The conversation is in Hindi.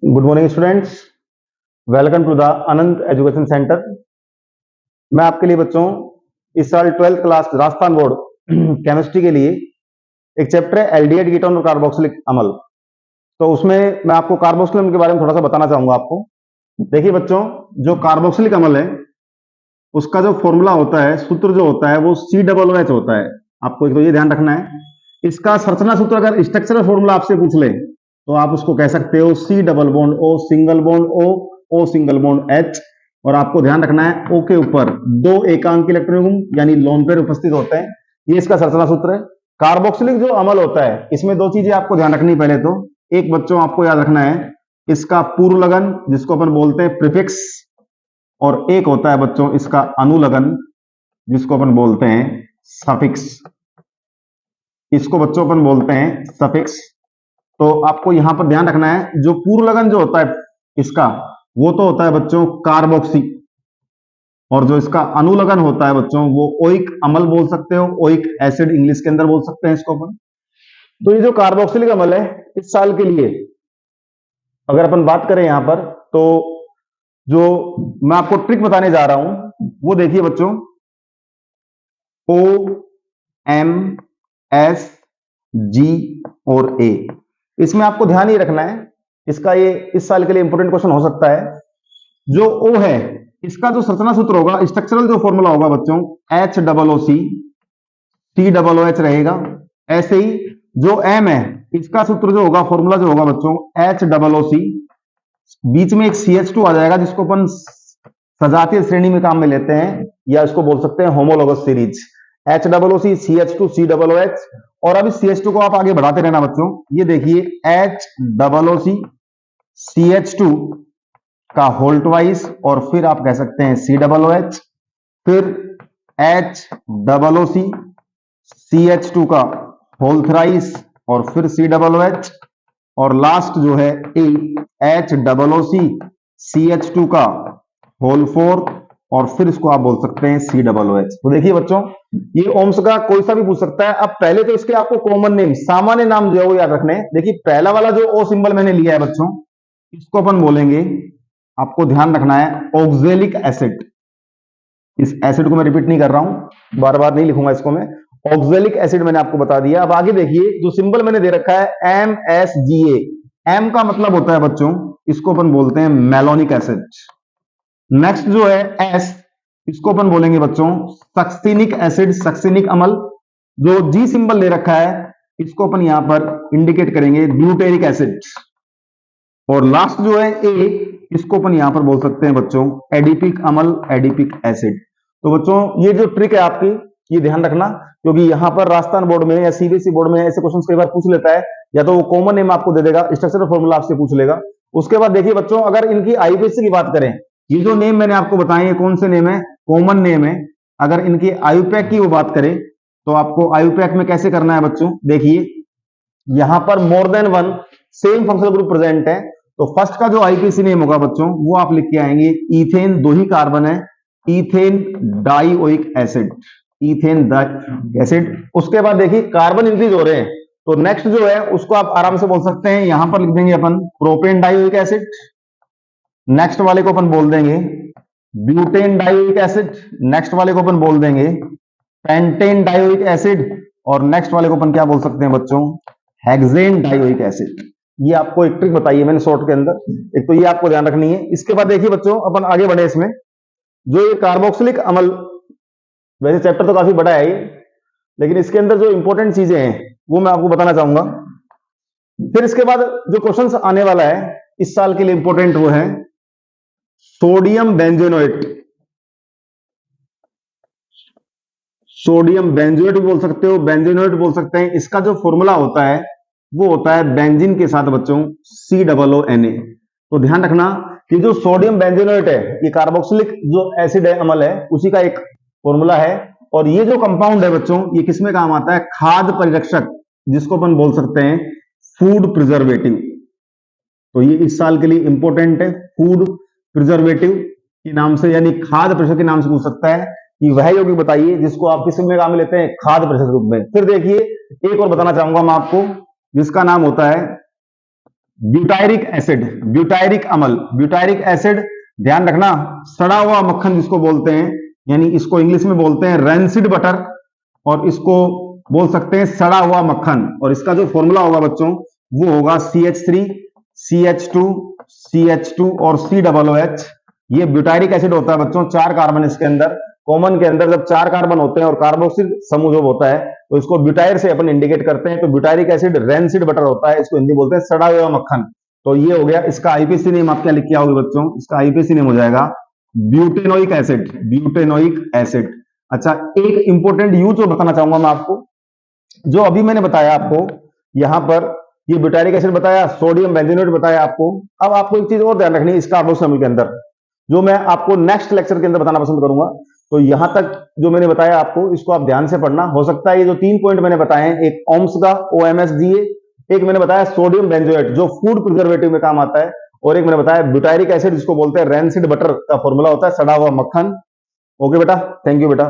Good morning students. Welcome to the Anant education centre. मैं आपके लिए बच्चों इस साल 12th class Rajasthan board chemistry के लिए एक चैप्टर है एल्डिहाइड कीटोन और कार्बोक्सिलिक अम्ल। तो उसमें मैं आपको कार्बोक्सिलिक अम्ल के बारे में थोड़ा सा बताना चाहूंगा आपको। देखिए बच्चों, जो कार्बोक्सिलिक अम्ल है उसका जो फॉर्मूला होता है, सूत्र जो होता है वो COOH होता है। आपको एक तो ये ध्यान रखना है। इसका संरचना सूत्र अगर स्ट्रक्चरल फॉर्मूला आपसे पूछ ले तो आप उसको कह सकते हो C double bond O single bond O O single bond H। और आपको ध्यान रखना है O के ऊपर दो एकांकी इलेक्ट्रॉन यानी लोन पेयर उपस्थित होते हैं। ये इसका संरचना सूत्र है। कार्बोक्सिलिक जो अम्ल होता है इसमें दो चीजें आपको ध्यान रखनी। पहले तो एक बच्चों आपको याद रखना है इसका पूर्व लगन जिसको अपन बोलते हैं प्रीफिक्स, और एक होता है बच्चों इसका अनुलगन जिसको अपन बोलते हैं सफिक्स। इसको बच्चों अपन बोलते हैं सफिक्स। तो आपको यहां पर ध्यान रखना है जो पूर्व लगन जो होता है इसका वो तो होता है बच्चों कार्बोक्सी, और जो इसका अनुलगन होता है बच्चों वो ओइक अम्ल बोल सकते हो, ओइक एसिड इंग्लिश के अंदर बोल सकते हैं इसको अपन। तो ये जो कार्बोक्सिलिक अम्ल है इस साल के लिए अगर अपन बात करें यहां पर, तो जो मैं आपको ट्रिक बताने जा रहा हूं वो देखिए बच्चों, OMSG और A। इसमें आपको ध्यान ही रखना है, इसका ये इस साल के लिए इंपोर्टेंट क्वेश्चन हो सकता है। जो O है इसका जो संरचना सूत्र होगा, स्ट्रक्चरल जो फॉर्मूला होगा बच्चों HOOC COOH रहेगा। ऐसे ही जो M है इसका सूत्र जो होगा, फॉर्मूला जो होगा बच्चों HOOC, बीच में एक CH2 आ जाएगा जिसको अपन सजातीय श्रेणी में काम में लेते हैं, या इसको बोल सकते हैं homologous series. HOOC CH2 COOH। और अब इस CH2 को आप आगे बढ़ाते रहना बच्चों। ये देखिए HOOC CH2 का होल ट्वाइस, और फिर आप कह सकते हैं COOH, फिर HOOC CH2 का होल थ्राइस, और फिर COOH, और लास्ट जो है HOOC CH2 का होल फोर, और फिर इसको आप बोल सकते हैं COOH। तो देखिए बच्चों, ये ओम्स का कोई सा भी पूछ सकता है। अब पहले तो इसके आपको कॉमन नेम, सामान्य नाम जो है वो याद रखने हैं। देखिए पहला वाला जो O सिंबल मैंने लिया है बच्चों, इसको अपन बोलेंगे, आपको ध्यान रखना है, ऑक्जेलिक एसिड। इस एसिड को मैं रिपीट नहीं कर रहा हूं, बार बार नहीं लिखूंगा इसको मैं। ऑक्जेलिक एसिड मैंने आपको बता दिया। अब आगे देखिए जो सिंबल मैंने दे रखा है MSGA। M का मतलब होता है बच्चों, इसको अपन बोलते हैं मैलोनिक एसिड। नेक्स्ट जो है S, इसको अपन बोलेंगे बच्चों सक्सिनिक एसिड, सक्सिनिक अम्ल। जो G सिंबल ले रखा है इसको अपन यहां पर इंडिकेट करेंगे ब्यूटेरिक एसिड। और लास्ट जो है A, इसको अपन यहां पर बोल सकते हैं बच्चों एडिपिक अम्ल, एडिपिक एसिड। तो बच्चों ये जो ट्रिक है आपकी, ये ध्यान रखना, क्योंकि यहां पर राजस्थान बोर्ड में या CBSE बोर्ड में ऐसे क्वेश्चन कई बार पूछ लेता है। या तो वो कॉमन नेम आपको दे देगा, स्ट्रक्चरल फॉर्मूला आपसे पूछ लेगा। उसके बाद देखिए बच्चों, अगर इनकी IUPAC की बात करें, ये जो नेम मैंने आपको बताए कौन से नेम है, कॉमन नेम है। अगर इनकी IUPAC की वो बात करें तो आपको IUPAC में कैसे करना है बच्चों, देखिए यहां पर more than one same functional group present है। तो फर्स्ट का जो IUPAC नेम होगा बच्चों वो आप लिख के आएंगे, इथेन, दो ही कार्बन है, ethane dioic acid, ethane di acid. उसके बाद देखिए कार्बन इंक्रीज हो रहे हैं, तो नेक्स्ट जो है उसको आप आराम से बोल सकते हैं, यहां पर लिख देंगे अपन प्रोपेन डाइओइक एसिड। नेक्स्ट वाले को अपन बोल देंगे ब्यूटेन डाइओइक एसिड। नेक्स्ट वाले को अपन बोल देंगे पेंटेन डाइओइक एसिड। और नेक्स्ट वाले को अपन क्या बोल सकते हैं बच्चों, हेक्सेन डाइओइक एसिड। ये आपको एक ट्रिक बताई है मैंने शॉर्ट के अंदर, एक तो ये आपको ध्यान रखनी है। इसके बाद देखिए बच्चों, अपन आगे बढ़े इसमें, जो ये कार्बोक्सिलिक अम्ल, वैसे चैप्टर तो काफी बड़ा है ये, लेकिन इसके अंदर जो इंपॉर्टेंट चीजें हैं वो मैं आपको बताना चाहूंगा। फिर इसके बाद जो क्वेश्चन आने वाला है इस साल के लिए इंपॉर्टेंट, वो है सोडियम बेंजोनोएट। सोडियम बेंजोएट भी बोल सकते हो, बेंजोनोएट बोल सकते हैं। इसका जो फॉर्मूला होता है वो होता है बेंजीन के साथ बच्चों COONA। तो ध्यान रखना कि जो सोडियम बेंजोनोएट है ये कार्बोक्सिलिक जो एसिड है, अम्ल है, उसी का एक फॉर्मूला है। और ये जो कंपाउंड है बच्चों ये किसमें काम आता है, खाद्य परिरक्षक, जिसको अपन बोल सकते हैं फूड प्रिजर्वेटिव। तो ये इस साल के लिए इंपॉर्टेंट है, फूड प्रिजर्वेटिव के नाम से, यानी खाद्य परिरक्षक के नाम से पूछ सकता है कि वह यौगिक बताइए जिसको आप किस में काम में लेते हैं, खाद्य परिरक्षक रूप में। फिर देखिए एक और बताना चाहूंगा मैं आपको, जिसका नाम होता है ब्यूटायरिक एसिड, ब्यूटायरिक अम्ल, ब्यूटायरिक एसिड, ध्यान रखना, सड़ा हुआ मक्खन जिसको बोलते हैं, यानी इसको इंग्लिश में बोलते हैं रैंसिड बटर, और इसको बोल सकते हैं सड़ा हुआ मक्खन। और इसका जो फॉर्मूला होगा बच्चों वो होगा CH3, CH2, CH2 और COOH। ये ब्यूटायरिक एसिड होता है बच्चों, 4 कार्बन इसके अंदर, कॉमन के अंदर जब 4 कार्बन होते हैं और कार्बोक्सिल समूह जो होता है तो इसको ब्यूटायर से अपन इंडिकेट करते हैं। तो ब्यूटायरिक एसिड रैंसिड बटर होता है, इसको हिंदी बोलते हैं सड़ा हुआ मक्खन। तो ये हो गया इसका आईपीसी नेम, आप क्या लिख के आओगे बच्चों, इसका आईपीसी नेम हो जाएगा ब्यूटेनोइक एसिड, ब्यूटेनोइक एसिड। अच्छा, एक इंपॉर्टेंट यूज जो बताना चाहूंगा मैं आपको, जो अभी मैंने बताया आपको यहां पर, ये ब्यूटायरिक एसिड बताया, सोडियम बेंजोनेट बताया आपको। अब आपको एक चीज और ध्यान रखनी है इस कार्बोक्सिल के अंदर, जो मैं आपको नेक्स्ट लेक्चर के अंदर बताना पसंद करूंगा। तो यहां तक जो मैंने बताया आपको, इसको आप ध्यान से पढ़ना। हो सकता है ये जो 3 पॉइंट मैंने बताए हैं, एक ओम्स का OMSGA, एक मैंने बताया सोडियम बेंजोएट जो फूड प्रिजर्वेटिव में काम आता है, और एक मैंने बताया ब्यूटायरिक एसिड जिसको बोलते हैं रैंसिड बटर का फॉर्मूला होता है सड़ा हुआ मक्खन। ओके बेटा, थैंक यू बेटा।